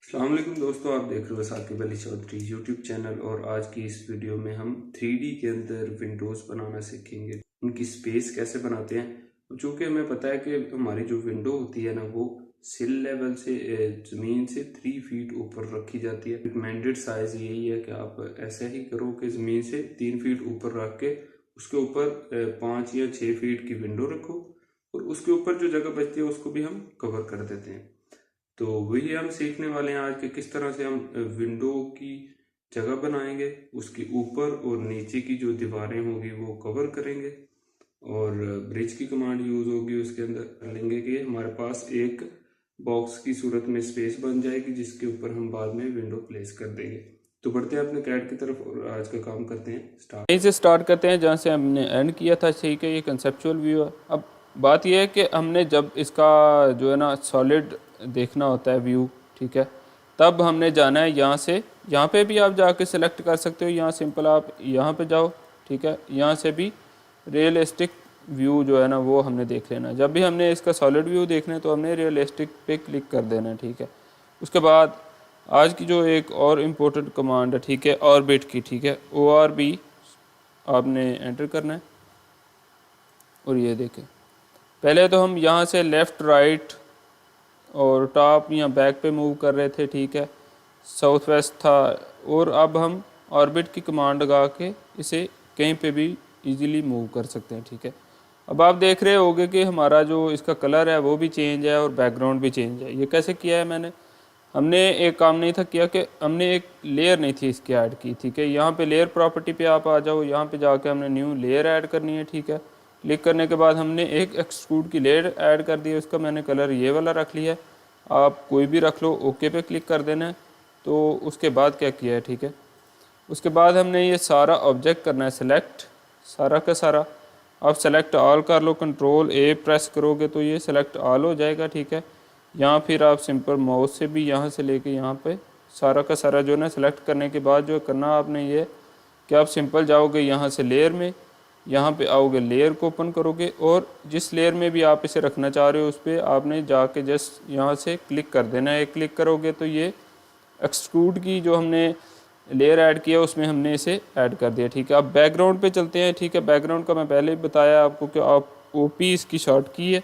अस्सलाम वालेकुम दोस्तों, आप देख रहे हो साकिब अली चौधरी यूट्यूब चैनल। और आज की इस वीडियो में हम 3D के अंदर विंडोज़ बनाना सीखेंगे, उनकी स्पेस कैसे बनाते हैं। चूँकि हमें पता है कि हमारी जो विंडो होती है ना, वो सिल लेवल से ज़मीन से 3 फीट ऊपर रखी जाती है। रिकमेंडेड साइज़ यही है कि आप ऐसा ही करो कि ज़मीन से 3 फीट ऊपर रख के उसके ऊपर 5 या 6 फीट की विंडो रखो, और उसके ऊपर जो जगह बचती है उसको भी हम कवर कर देते हैं। तो वही हम सीखने वाले हैं आज के, किस तरह से हम विंडो की जगह बनाएंगे, उसके ऊपर और नीचे की जो दीवारें होगी वो कवर करेंगे, और ब्रिज की कमांड यूज होगी उसके अंदर। कर लेंगे कि हमारे पास एक बॉक्स की सूरत में स्पेस बन जाएगी जिसके ऊपर हम बाद में विंडो प्लेस कर देंगे। तो बढ़ते हैं अपने कैड की तरफ और आज का काम करते हैं स्टार्ट। यहीं से स्टार्ट करते हैं जहाँ से हमने एंड किया था। ठीक है, ये कंसेप्चुअल व्यू है। अब बात यह है कि हमने जब इसका जो है ना सॉलिड देखना होता है व्यू, ठीक है, तब हमने जाना है यहाँ से। यहाँ पे भी आप जाके सिलेक्ट कर सकते हो, यहाँ सिंपल आप यहाँ पे जाओ, ठीक है। यहाँ से भी रियलिस्टिक व्यू जो है ना वो हमने देख लेना है। जब भी हमने इसका सॉलिड व्यू देखना है तो हमने रियलिस्टिक पे क्लिक कर देना है, ठीक है। उसके बाद आज की जो एक और इम्पोर्टेंट कमांड है, ठीक है, ऑर्बिट की, ठीक है, ORB आपने एंटर करना है। और ये देखें, पहले तो हम यहाँ से लेफ़्ट राइट और टॉप या बैक पे मूव कर रहे थे, ठीक है, साउथ वेस्ट था। और अब हम ऑर्बिट की कमांड लगा के इसे कहीं पे भी इजीली मूव कर सकते हैं, ठीक है। अब आप देख रहे होंगे कि हमारा जो इसका कलर है वो भी चेंज है और बैकग्राउंड भी चेंज है। ये कैसे किया है मैंने? हमने एक काम नहीं था किया कि हमने एक लेयर नहीं थी इसकी ऐड की, ठीक है। यहाँ पे लेयर प्रॉपर्टी पे आप आ जाओ, यहाँ पे जाके हमने न्यू लेयर ऐड करनी है, ठीक है। क्लिक करने के बाद हमने एक एक्सट्रूड की लेयर ऐड कर दी है, उसका मैंने कलर ये वाला रख लिया है। आप कोई भी रख लो, ओके पे क्लिक कर देना है। तो उसके बाद क्या किया है, ठीक है, उसके बाद हमने ये सारा ऑब्जेक्ट करना है सेलेक्ट, सारा का सारा। आप सेलेक्ट ऑल कर लो, Ctrl+A प्रेस करोगे तो ये सेलेक्ट ऑल हो जाएगा, ठीक है। यहाँ फिर आप सिंपल माउस से भी यहाँ से लेके यहाँ पे सारा का सारा जो है ना सेलेक्ट करने के बाद जो करना आपने ये कि आप सिंपल जाओगे यहाँ से लेयर में, यहाँ पे आओगे, लेयर को ओपन करोगे, और जिस लेयर में भी आप इसे रखना चाह रहे हो उस पर आपने जाके जस्ट यहाँ से क्लिक कर देना है। क्लिक करोगे तो ये एक्सट्रूड की जो हमने लेयर ऐड किया उसमें हमने इसे ऐड कर दिया, ठीक है। अब बैकग्राउंड पे चलते हैं, ठीक है। बैकग्राउंड का मैं पहले ही बताया आपको कि आप OP इसकी शॉर्ट की है,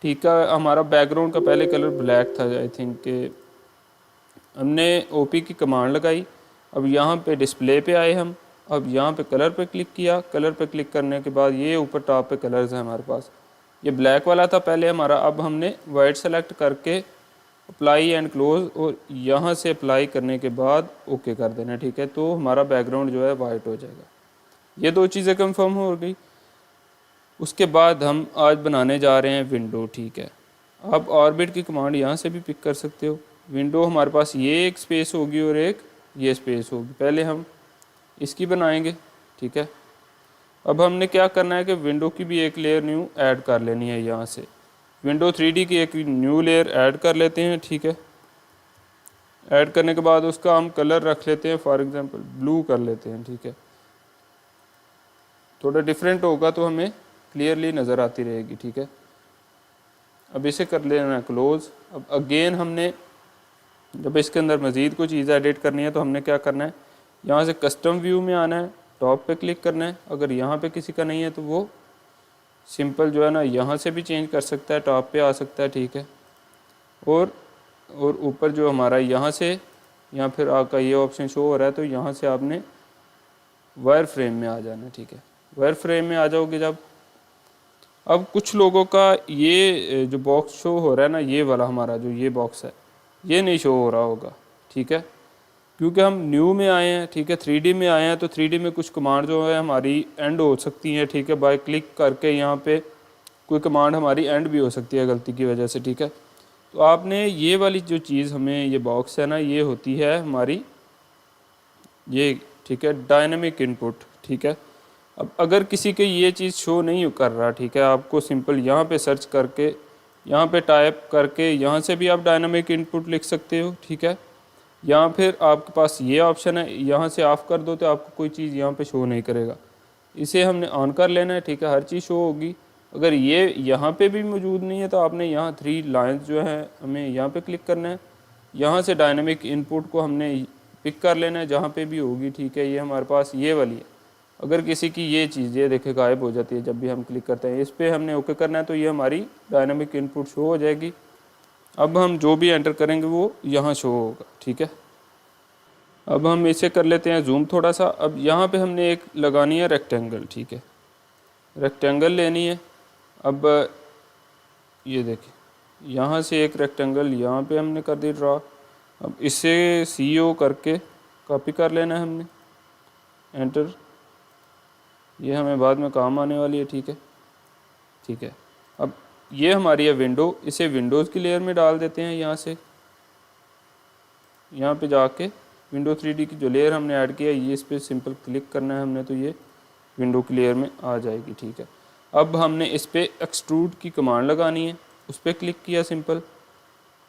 ठीक है। हमारा बैकग्राउंड का पहले कलर ब्लैक था, आई थिंक के हमने OP की कमांड लगाई। अब यहाँ पे डिस्प्ले पे आए हम, अब यहाँ पे कलर पे क्लिक किया। कलर पे क्लिक करने के बाद ये ऊपर टॉप पे कलर्स हैं हमारे पास। ये ब्लैक वाला था पहले हमारा, अब हमने वाइट सेलेक्ट करके अप्लाई एंड क्लोज, और यहाँ से अप्लाई करने के बाद ओके कर देना, ठीक है। तो हमारा बैकग्राउंड जो है वाइट हो जाएगा। ये दो चीज़ें कंफर्म हो गई। उसके बाद हम आज बनाने जा रहे हैं विंडो, ठीक है। आप ऑर्बिट की कमांड यहाँ से भी पिक कर सकते हो। विंडो हमारे पास ये एक स्पेस होगी और एक ये स्पेस होगी। पहले हम इसकी बनाएंगे, ठीक है। अब हमने क्या करना है कि विंडो की भी एक लेयर न्यू ऐड कर लेनी है। यहाँ से विंडो 3D की एक न्यू लेयर ऐड कर लेते हैं, ठीक है। ऐड करने के बाद उसका हम कलर रख लेते हैं, फॉर एग्जांपल ब्लू कर लेते हैं, ठीक है। थोड़ा डिफरेंट होगा तो हमें क्लियरली नज़र आती रहेगी, ठीक है। अब इसे कर लेना है क्लोज। अब अगेन हमने जब इसके अंदर मज़ीद कोई चीज़ एडिट करनी है तो हमने क्या करना है, यहाँ से कस्टम व्यू में आना है, टॉप पे क्लिक करना है। अगर यहाँ पे किसी का नहीं है तो वो सिंपल जो है ना यहाँ से भी चेंज कर सकता है, टॉप पे आ सकता है, ठीक है। और ऊपर जो हमारा यहाँ से यहाँ फिर आपका ये ऑप्शन शो हो रहा है, तो यहाँ से आपने वायर फ्रेम में आ जाना, ठीक है। वायर फ्रेम में आ जाओगे जब, अब कुछ लोगों का ये जो बॉक्स शो हो रहा है ना, ये वाला हमारा जो ये बॉक्स है ये नहीं शो हो रहा होगा, ठीक है, क्योंकि हम न्यू में आए हैं, ठीक है। 3D में आए हैं तो 3D में कुछ कमांड जो है हमारी एंड हो सकती हैं, ठीक है। बाय क्लिक करके यहाँ पे कोई कमांड हमारी एंड भी हो सकती है गलती की वजह से, ठीक है। तो आपने ये वाली जो चीज़, हमें ये बॉक्स है ना, ये होती है हमारी ये, ठीक है, डायनेमिक इनपुट, ठीक है। अब अगर किसी के ये चीज़ शो नहीं कर रहा, ठीक है, आपको सिंपल यहाँ पे सर्च करके यहाँ पे टाइप करके यहाँ से भी आप डायनामिक इनपुट लिख सकते हो, ठीक है। यहाँ फिर आपके पास ये ऑप्शन है, यहाँ से ऑफ़ कर दो तो आपको कोई चीज़ यहाँ पे शो नहीं करेगा। इसे हमने ऑन कर लेना है, ठीक है, हर चीज़ शो होगी। अगर ये यहाँ पे भी मौजूद नहीं है तो आपने यहाँ 3 लाइन्स जो है हमें यहाँ पे क्लिक करना है, यहाँ से डायनामिक इनपुट को हमने पिक कर लेना है जहाँ पे भी होगी, ठीक है। ये हमारे पास ये वाली है। अगर किसी की ये चीज़ ये देखे गायब हो जाती है जब भी हम क्लिक करते हैं, इस पर हमने ओके करना है तो ये हमारी डायनामिक इनपुट शो हो जाएगी। अब हम जो भी एंटर करेंगे वो यहाँ शो होगा, ठीक है। अब हम इसे कर लेते हैं जूम थोड़ा सा। अब यहाँ पे हमने एक लगानी है रेक्टेंगल, ठीक है, रेक्टेंगल लेनी है। अब ये देखिए यहाँ से एक रेक्टेंगल यहाँ पे हमने कर दी ड्रा। अब इसे CO करके कॉपी कर लेना है हमने, एंटर। ये हमें बाद में काम आने वाली है, ठीक है, ठीक है। अब ये हमारी है विंडो, इसे विंडोज़ की लेयर में डाल देते हैं। यहाँ से यहाँ पे जाके विंडो 3D की जो लेयर हमने ऐड किया है ये इस पर सिंपल क्लिक करना है हमने, तो ये विंडो की लेयर में आ जाएगी, ठीक है। अब हमने इस पर एक्सट्रूड की कमांड लगानी है, उस पर क्लिक किया सिंपल।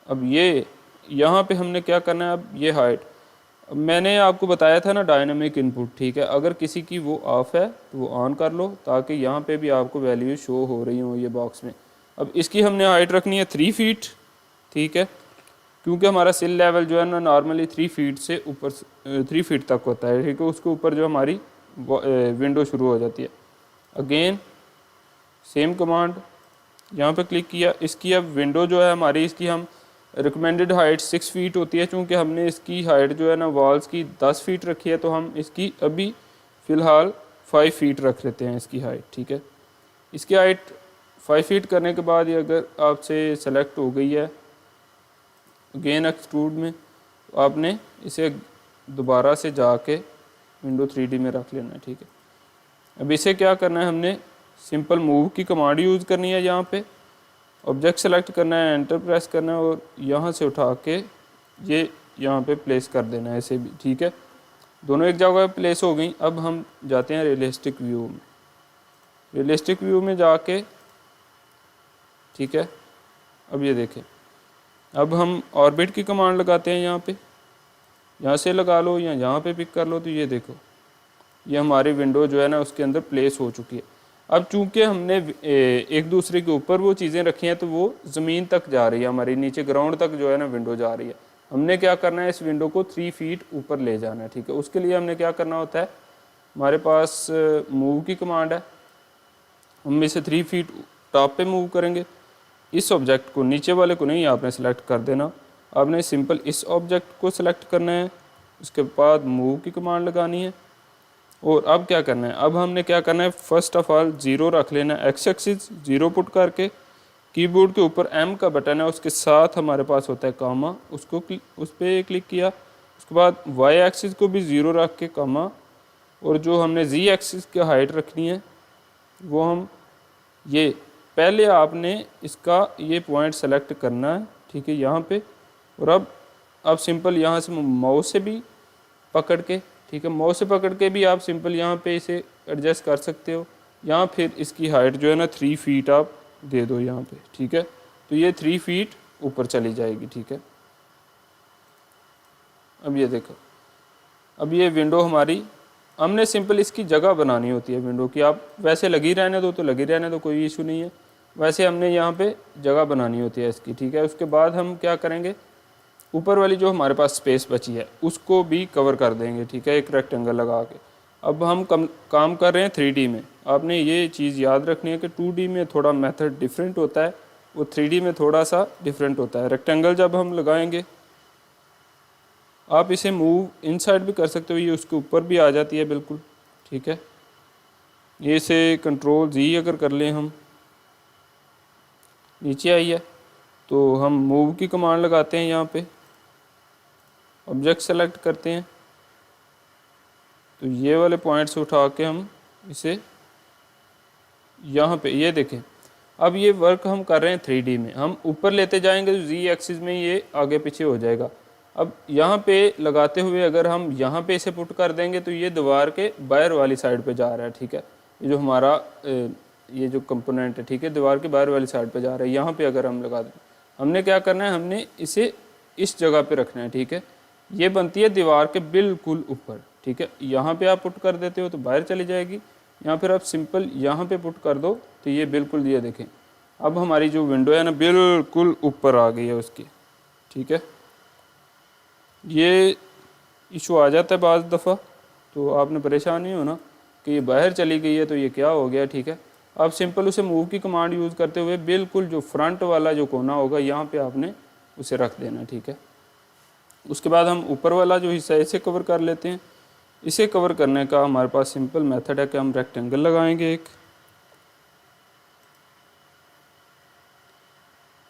अब ये यहाँ पे हमने क्या करना है, अब ये हाइट, मैंने आपको बताया था ना डायनामिक इनपुट, ठीक है। अगर किसी की वो ऑफ है तो वो ऑन कर लो ताकि यहाँ पे भी आपको वैल्यू शो हो रही हो ये बॉक्स में। अब इसकी हमने हाइट रखनी है 3 फीट, ठीक है, क्योंकि हमारा सिल लेवल जो है ना नॉर्मली 3 फीट से ऊपर 3 फीट तक होता है, ठीक है। उसके ऊपर जो हमारी विंडो शुरू हो जाती है। अगेन सेम कमांड, यहाँ पे क्लिक किया। इसकी अब विंडो जो है हमारी, इसकी हम रिकमेंडेड हाइट 6 फीट होती है, चूँकि हमने इसकी हाइट जो है ना वॉल्स की 10 फीट रखी है, तो हम इसकी अभी फ़िलहाल 5 फीट रख लेते हैं इसकी हाइट, ठीक है। इसकी हाइट 5 फीट करने के बाद ये अगर आपसे सेलेक्ट हो गई है अगेन एक्सट्रूड में, आपने इसे दोबारा से जाके विंडो 3D में रख लेना है, ठीक है। अब इसे क्या करना है, हमने सिंपल मूव की कमांड यूज़ करनी है। यहाँ पे ऑब्जेक्ट सेलेक्ट करना है, एंटर प्रेस करना है और यहाँ से उठा के ये यहाँ पे प्लेस कर देना है इसे भी, ठीक है। दोनों एक जगह प्लेस हो गई। अब हम जाते हैं रियलिस्टिक व्यू में। रियलिस्टिक व्यू में जाके, ठीक है, अब ये देखें, अब हम ऑर्बिट की कमांड लगाते हैं। यहाँ पे यहाँ से लगा लो या यहाँ पे पिक कर लो, तो ये देखो ये हमारी विंडो जो है ना उसके अंदर प्लेस हो चुकी है। अब चूंकि हमने एक दूसरे के ऊपर वो चीज़ें रखी हैं तो वो ज़मीन तक जा रही है, हमारी नीचे ग्राउंड तक जो है ना विंडो जा रही है। हमने क्या करना है, इस विंडो को 3 फीट ऊपर ले जाना है, ठीक है। उसके लिए हमने क्या करना होता है, हमारे पास मूव की कमांड है। हम इसे 3 फीट टॉप पे मूव करेंगे। इस ऑब्जेक्ट को, नीचे वाले को नहीं आपने सेलेक्ट कर देना, आपने सिंपल इस ऑब्जेक्ट को सिलेक्ट करना है। उसके बाद मूव की कमांड लगानी है। और अब क्या करना है, अब हमने क्या करना है, फर्स्ट ऑफ ऑल 0 रख लेना है। एक्स एक्सिस 0 पुट करके कीबोर्ड के ऊपर M का बटन है, उसके साथ हमारे पास होता है कामा, उसको उस पर क्लिक किया। उसके बाद Y एक्सिस को भी 0 रख के कामा, और जो हमने Z एक्सिस की हाइट रखनी है वो हम ये पहले आपने इसका ये पॉइंट सेलेक्ट करना है, ठीक है, यहाँ पे। और अब सिंपल यहाँ से माउस से भी पकड़ के, ठीक है, माउस से पकड़ के भी आप सिंपल यहाँ पे इसे एडजस्ट कर सकते हो, या फिर इसकी हाइट जो है ना 3 फीट आप दे दो यहाँ पे, ठीक है। तो ये 3 फीट ऊपर चली जाएगी, ठीक है। अब ये देखो, अब ये विंडो हमारी, हमने सिंपल इसकी जगह बनानी होती है विंडो की। आप वैसे लगी रहने दो तो लगी रहने दो, कोई इशू नहीं है। वैसे हमने यहाँ पे जगह बनानी होती है इसकी, ठीक है। उसके बाद हम क्या करेंगे, ऊपर वाली जो हमारे पास स्पेस बची है उसको भी कवर कर देंगे, ठीक है, एक रेक्टेंगल लगा के। अब हम काम कर रहे हैं 3D में। आपने ये चीज़ याद रखनी है कि 2D में थोड़ा मेथड डिफरेंट होता है, वो 3D में थोड़ा सा डिफरेंट होता है। रेक्टेंगल जब हम लगाएंगे, आप इसे मूव इनसाइड भी कर सकते हो, ये उसके ऊपर भी आ जाती है बिल्कुल, ठीक है। ये से कंट्रोल Z अगर कर लें, हम नीचे आई है तो हम मूव की कमांड लगाते हैं। यहाँ पे ऑब्जेक्ट सेलेक्ट करते हैं, तो ये वाले पॉइंट से उठा के हम इसे यहाँ पे, ये देखें, अब ये वर्क हम कर रहे हैं 3D में। हम ऊपर लेते जाएंगे तो Z एक्सिस में ये आगे पीछे हो जाएगा। अब यहाँ पे लगाते हुए अगर हम यहाँ पे इसे पुट कर देंगे तो ये दीवार के बाहर वाली साइड पे जा रहा है, ठीक है। ये जो हमारा ये जो कंपोनेंट है, ठीक है, दीवार के बाहर वाली साइड पे जा रहा है। यहाँ पे अगर हम लगा दें, हमने क्या करना है, हमने इसे इस जगह पे रखना है, ठीक है। ये बनती है दीवार के बिल्कुल ऊपर, ठीक है। यहाँ पे आप पुट कर देते हो तो बाहर चली जाएगी, या फिर आप सिंपल यहाँ पे पुट कर दो तो ये बिल्कुल, ये देखें, अब हमारी जो विंडो है ना बिल्कुल ऊपर आ गई है उसकी, ठीक है। ये इशू आ जाता है बाज़ दफ़ा, तो आपने परेशान नहीं होना कि ये बाहर चली गई है तो ये क्या हो गया। ठीक है, आप सिंपल उसे मूव की कमांड यूज़ करते हुए बिल्कुल जो फ्रंट वाला जो कोना होगा यहाँ पे आपने उसे रख देना। ठीक है, उसके बाद हम ऊपर वाला जो हिस्सा है इसे कवर कर लेते हैं। इसे कवर करने का हमारे पास सिंपल मेथड है कि हम रेक्टेंगल लगाएंगे एक,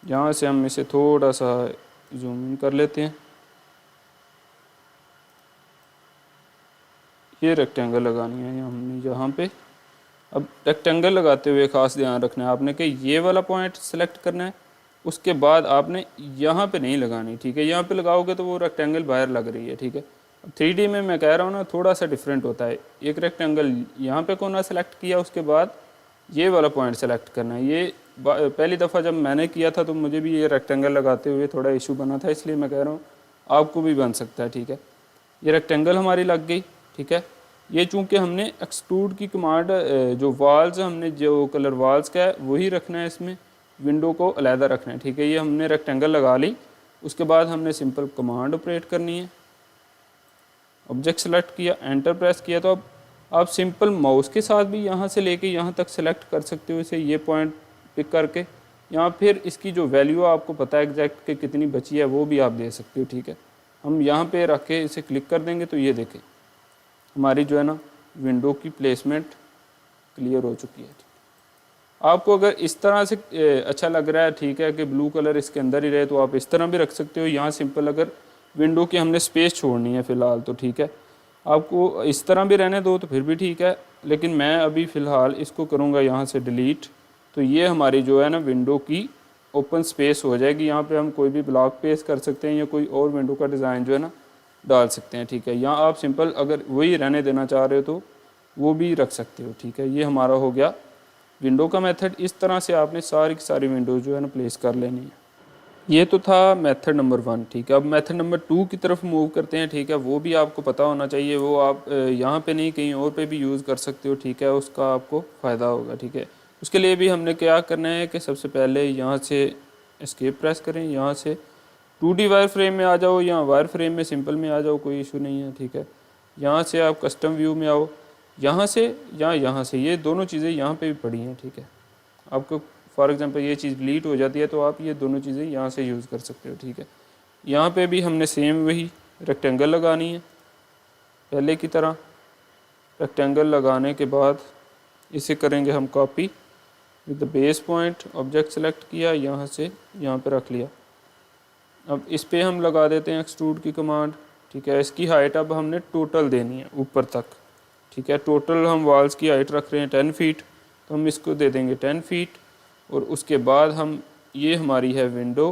यहाँ से हम इसे थोड़ा सा जूम इन कर लेते हैं। ये रेक्टेंगल लगानी है हमने यहाँ पे। अब रेक्टेंगल लगाते हुए ख़ास ध्यान रखना है आपने कि ये वाला पॉइंट सेलेक्ट करना है, उसके बाद आपने यहाँ पे नहीं लगानी। ठीक है, यहाँ पे लगाओगे तो वो रेक्टेंगल बाहर लग रही है। ठीक है, अब 3D में मैं कह रहा हूँ ना थोड़ा सा डिफरेंट होता है। एक रेक्टेंगल यहाँ पे कोना सेलेक्ट किया, उसके बाद ये वाला पॉइंट सेलेक्ट करना है। ये पहली दफ़ा जब मैंने किया था तो मुझे भी ये रेक्टेंगल लगाते हुए थोड़ा इशू बना था, इसलिए मैं कह रहा हूँ आपको भी बन सकता है। ठीक है, ये रेक्टेंगल हमारी लग गई। ठीक है, ये चूंकि हमने एक्सट्रूड की कमांड जो वाल्स हमने जो कलर वाल्स का है वही रखना है, इसमें विंडो को अलहदा रखना है। ठीक है, ये हमने रेक्टेंगल लगा ली, उसके बाद हमने सिंपल कमांड ऑपरेट करनी है। ऑब्जेक्ट सेलेक्ट किया, एंटर प्रेस किया, तो अब आप सिंपल माउस के साथ भी यहाँ से लेके यहाँ तक सेलेक्ट कर सकते हो इसे, ये पॉइंट पिक करके, या फिर इसकी जो वैल्यू आपको पता है एग्जैक्ट कि कितनी बची है वो भी आप दे सकते हो। ठीक है, हम यहाँ पे रख के इसे क्लिक कर देंगे तो ये देखें हमारी जो है ना विंडो की प्लेसमेंट क्लियर हो चुकी है। आपको अगर इस तरह से अच्छा लग रहा है, ठीक है, कि ब्लू कलर इसके अंदर ही रहे, तो आप इस तरह भी रख सकते हो। यहाँ सिंपल अगर विंडो की हमने स्पेस छोड़नी है फ़िलहाल तो ठीक है, आपको इस तरह भी रहने दो तो फिर भी ठीक है, लेकिन मैं अभी फ़िलहाल इसको करूँगा यहाँ से डिलीट। तो ये हमारी जो है ना विंडो की ओपन स्पेस हो जाएगी। यहाँ पे हम कोई भी ब्लॉक पेश कर सकते हैं या कोई और विंडो का डिज़ाइन जो है ना डाल सकते हैं। ठीक है, यहाँ आप सिंपल अगर वही रहने देना चाह रहे हो तो वो भी रख सकते हो। ठीक है, ये हमारा हो गया विंडो का मेथड। इस तरह से आपने सारी की सारी विंडोज़ जो है ना प्लेस कर लेनी है। ये तो था मेथड नंबर 1। ठीक है, अब मेथड नंबर 2 की तरफ मूव करते हैं। ठीक है, वो भी आपको पता होना चाहिए, वो आप यहाँ पे नहीं कहीं और पे भी यूज़ कर सकते हो। ठीक है, उसका आपको फ़ायदा होगा। ठीक है, उसके लिए भी हमने क्या करना है कि सबसे पहले यहाँ से एस्केप प्रेस करें, यहाँ से 2D वायर फ्रेम में आ जाओ या वायर फ्रेम में सिंपल में आ जाओ, कोई इशू नहीं है। ठीक है, यहाँ से आप कस्टम व्यू में आओ, यहाँ से या यहाँ से, ये दोनों चीज़ें यहाँ पे भी पड़ी हैं। ठीक है, आपको फॉर एग्जांपल ये चीज़ डिलीट हो जाती है तो आप ये दोनों चीज़ें यहाँ से यूज़ कर सकते हो। ठीक है, यहाँ पे भी हमने सेम वही रेक्टेंगल लगानी है पहले की तरह। रेक्टेंगल लगाने के बाद इसे करेंगे हम copy with the base point, object select किया, यहाँ से यहाँ पे रख लिया। अब इस पे हम लगा देते हैं एक्सट्रूड की कमांड। ठीक है, इसकी हाइट अब हमने टोटल देनी है ऊपर तक। ठीक है, टोटल हम वॉल्स की हाइट रख रहे हैं 10 फीट, तो हम इसको दे देंगे 10 फीट। और उसके बाद हम ये हमारी है विंडो।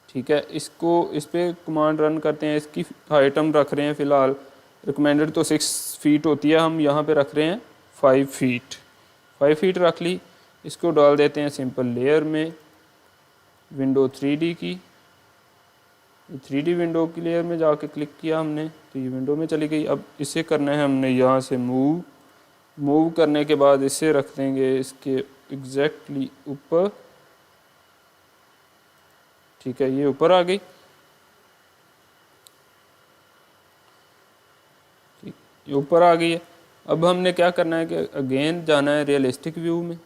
ठीक है, इसको इस पे कमांड रन करते हैं। इसकी हाइट हम रख रहे हैं फ़िलहाल, रिकमेंडेड तो 6 फीट होती है, हम यहाँ पे रख रहे हैं 5 फीट। 5 फीट रख ली, इसको डाल देते हैं सिंपल लेयर में, विंडो 3D की। 3D विंडो की लेयर में जाके क्लिक किया हमने तो ये विंडो में चली गई। अब इसे करना है हमने यहाँ से मूव करने के बाद इसे रख देंगे इसके एग्जैक्टली ऊपर। ठीक है, ये ऊपर आ गई। ठीक, ये ऊपर आ गई है। अब हमने क्या करना है कि अगेन जाना है रियलिस्टिक व्यू में।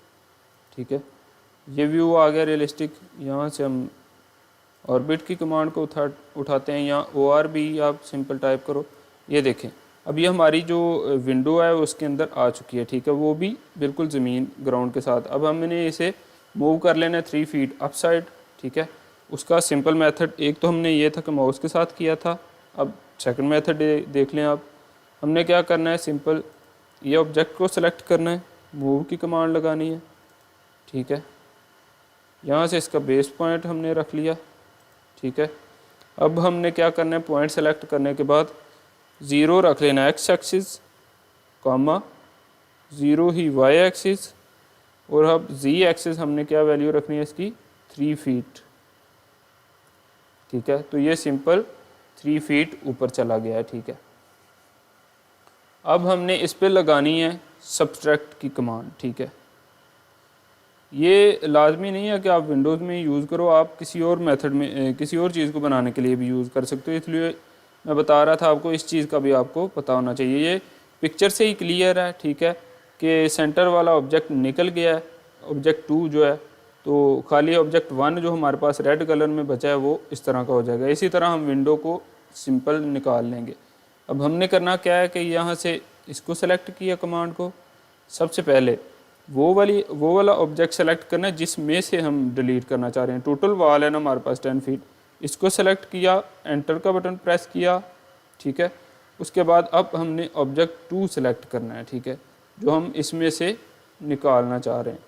ठीक है, ये व्यू आ गया रियलिस्टिक। यहाँ से हम ऑर्बिट की कमांड को उठाते हैं, यहाँ ORB आप सिंपल टाइप करो। ये देखें अब ये हमारी जो विंडो है उसके अंदर आ चुकी है। ठीक है, वो भी बिल्कुल ज़मीन ग्राउंड के साथ। अब हमने इसे मूव कर लेना है 3 फीट अप साइड। ठीक है, उसका सिंपल मेथड एक तो हमने ये था कि माउस के साथ किया था। अब सेकंड मेथड देख लें आप। हमने क्या करना है, सिंपल ये ऑब्जेक्ट को सेलेक्ट करना है, मूव की कमांड लगानी है। ठीक है, यहाँ से इसका बेस पॉइंट हमने रख लिया। ठीक है, अब हमने क्या करना है, पॉइंट सेलेक्ट करने के बाद 0 रख लेना एक्स एक्सिस, कॉमा 0 ही वाई एक्सिस, और अब जी एक्सिस हमने क्या वैल्यू रखनी है इसकी 3 फीट। ठीक है, तो ये सिंपल 3 फीट ऊपर चला गया है। ठीक है, अब हमने इस पे लगानी है सब्सट्रैक्ट की कमांड। ठीक है, ये लाजमी नहीं है कि आप विंडोज़ में यूज़ करो, आप किसी और मेथड में किसी और चीज़ को बनाने के लिए भी यूज़ कर सकते हो। इसलिए मैं बता रहा था आपको, इस चीज़ का भी आपको पता होना चाहिए। ये पिक्चर से ही क्लियर है, ठीक है, कि सेंटर वाला ऑब्जेक्ट निकल गया है, ऑब्जेक्ट 2 जो है, तो खाली ऑब्जेक्ट 1 जो हमारे पास रेड कलर में बचा है वो इस तरह का हो जाएगा। इसी तरह हम विंडो को सिंपल निकाल लेंगे। अब हमने करना क्या है कि यहाँ से इसको सेलेक्ट किया कमांड को, सबसे पहले वो वाला ऑब्जेक्ट सेलेक्ट करना है जिसमें से हम डिलीट करना चाह रहे हैं। टोटल वॉल है ना हमारे पास 10 फीट, इसको सेलेक्ट किया, एंटर का बटन प्रेस किया, ठीक है। उसके बाद अब हमने ऑब्जेक्ट 2 सेलेक्ट करना है, ठीक है, जो हम इसमें से निकालना चाह रहे हैं।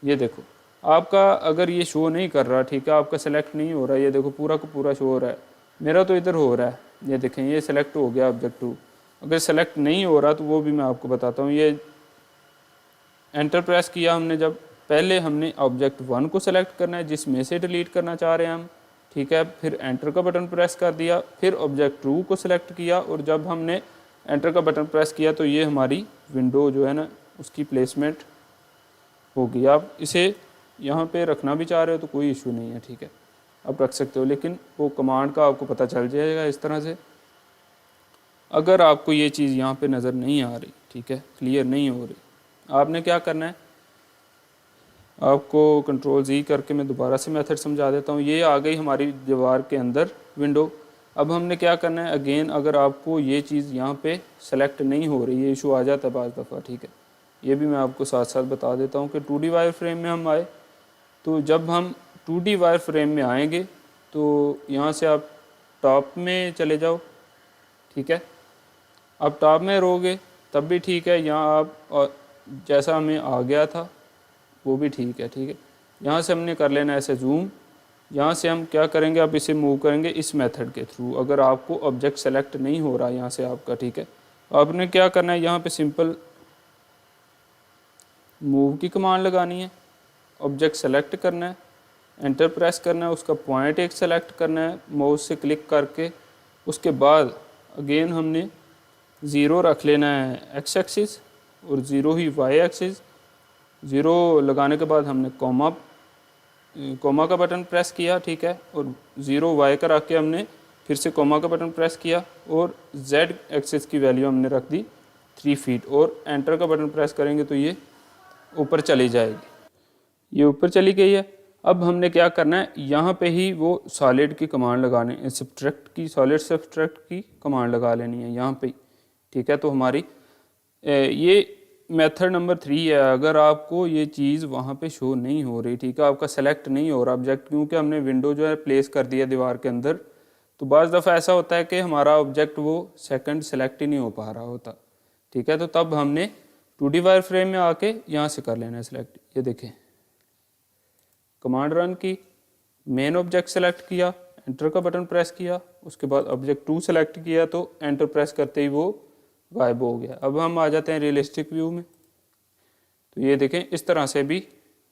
ये देखो आपका अगर ये शो नहीं कर रहा, ठीक है, आपका सेलेक्ट नहीं हो रहा, ये देखो पूरा का पूरा शो हो रहा है, मेरा तो इधर हो रहा है, ये देखें ये सेलेक्ट हो गया ऑब्जेक्ट 2। अगर सेलेक्ट नहीं हो रहा तो वो भी मैं आपको बताता हूँ। ये एंटर प्रेस किया हमने, जब पहले हमने ऑब्जेक्ट 1 को सेलेक्ट करना है जिसमें से डिलीट करना चाह रहे हैं हम, ठीक है, फिर एंटर का बटन प्रेस कर दिया, फिर ऑब्जेक्ट 2 को सिलेक्ट किया, और जब हमने एंटर का बटन प्रेस किया तो ये हमारी विंडो जो है ना उसकी प्लेसमेंट होगी। आप इसे यहाँ पे रखना भी चाह रहे हो तो कोई इशू नहीं है, ठीक है, आप रख सकते हो, लेकिन वो कमांड का आपको पता चल जाएगा इस तरह से। अगर आपको ये चीज़ यहाँ पे नज़र नहीं आ रही, ठीक है, क्लियर नहीं हो रही, आपने क्या करना है, आपको कंट्रोल Z करके मैं दोबारा से मेथड समझा देता हूँ। ये आ गई हमारी दीवार के अंदर विंडो। अब हमने क्या करना है, अगेन अगर आपको ये चीज़ यहाँ पे सेलेक्ट नहीं हो रही, ये इशू आ जाता है बाज़ दफ़ा, ठीक है, ये भी मैं आपको साथ साथ बता देता हूँ कि 2D वायर फ्रेम में हम आए, तो जब हम 2D वायर फ्रेम में आएंगे तो यहाँ से आप टॉप में चले जाओ, ठीक है, आप टॉप में रहोगे तब भी ठीक है, यहाँ आप और जैसा हमें आ गया था वो भी ठीक है, ठीक है। यहाँ से हमने कर लेना ऐसे जूम, यहाँ से हम क्या करेंगे, अब इसे मूव करेंगे इस मेथड के थ्रू। अगर आपको ऑब्जेक्ट सेलेक्ट नहीं हो रहा यहाँ से आपका, ठीक है, आपने क्या करना है, यहाँ पे सिंपल मूव की कमांड लगानी है, ऑब्जेक्ट सेलेक्ट करना है, एंटर प्रेस करना है, उसका पॉइंट एक सेलेक्ट करना है माउस से क्लिक करके। उसके बाद अगेन हमने 0 रख लेना है एक्स एक्सिस और 0 ही वाई एक्सिस। 0 लगाने के बाद हमने कोमा का बटन प्रेस किया, ठीक है, और 0 वाई का रख के हमने फिर से कोमा का बटन प्रेस किया, और जेड एक्सिस की वैल्यू हमने रख दी 3 फीट, और एंटर का बटन प्रेस करेंगे तो ये ऊपर चली जाएगी। ये ऊपर चली गई है। अब हमने क्या करना है, यहाँ पे ही वो सॉलिड की कमांड लगाने, सब्ट्रैक्ट की, सॉलिड सब्ट्रैक्ट की कमांड लगा लेनी है यहाँ पे, ठीक है। तो हमारी ये मेथड नंबर 3 है। अगर आपको ये चीज़ वहाँ पे शो नहीं हो रही, ठीक है, आपका सेलेक्ट नहीं हो रहा ऑब्जेक्ट, क्योंकि हमने विंडो जो है प्लेस कर दिया दीवार के अंदर, तो बाज़ दफ़ा ऐसा होता है कि हमारा ऑब्जेक्ट वो सेकंड सेलेक्ट ही नहीं हो पा रहा होता, ठीक है, तो तब हमने 2D वायर फ्रेम में आके यहाँ से कर लेना है सेलेक्ट। ये देखें, कमांड रन की, मेन ऑब्जेक्ट सेलेक्ट किया, एंटर का बटन प्रेस किया, उसके बाद ऑब्जेक्ट 2 सेलेक्ट किया तो एंटर प्रेस करते ही वो गायब हो गया। अब हम आ जाते हैं रियलिस्टिक व्यू में, तो ये देखें इस तरह से भी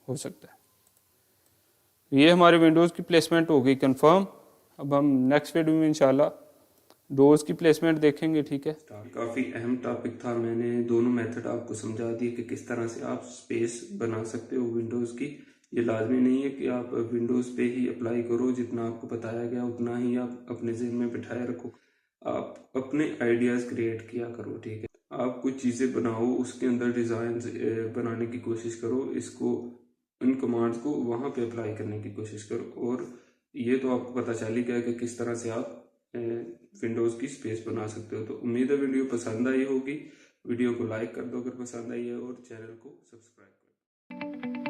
हो सकता है। ये हमारे विंडोज़ की प्लेसमेंट हो गई कंफर्म। अब हम नेक्स्ट वीडियो में इंशाल्लाह डोर्स की प्लेसमेंट देखेंगे, ठीक है। काफ़ी अहम टॉपिक था, मैंने दोनों मेथड आपको समझा दिए कि किस तरह से आप स्पेस बना सकते हो विंडोज़ की। ये लाजमी नहीं है कि आप विंडोज़ पे ही अप्लाई करो, जितना आपको बताया गया उतना ही आप अपने जहन में बिठाए रखो। आप अपने आइडियाज़ क्रिएट किया करो, ठीक है, आप कुछ चीज़ें बनाओ, उसके अंदर डिज़ाइन बनाने की कोशिश करो, इसको इन कमांड्स को वहाँ पे अप्लाई करने की कोशिश करो। और ये तो आपको पता चल ही गया कि किस तरह से आप विंडोज़ की स्पेस बना सकते हो। तो उम्मीद है वीडियो पसंद आई होगी। वीडियो को लाइक कर दो अगर पसंद आई है, और चैनल को सब्सक्राइब कर दो।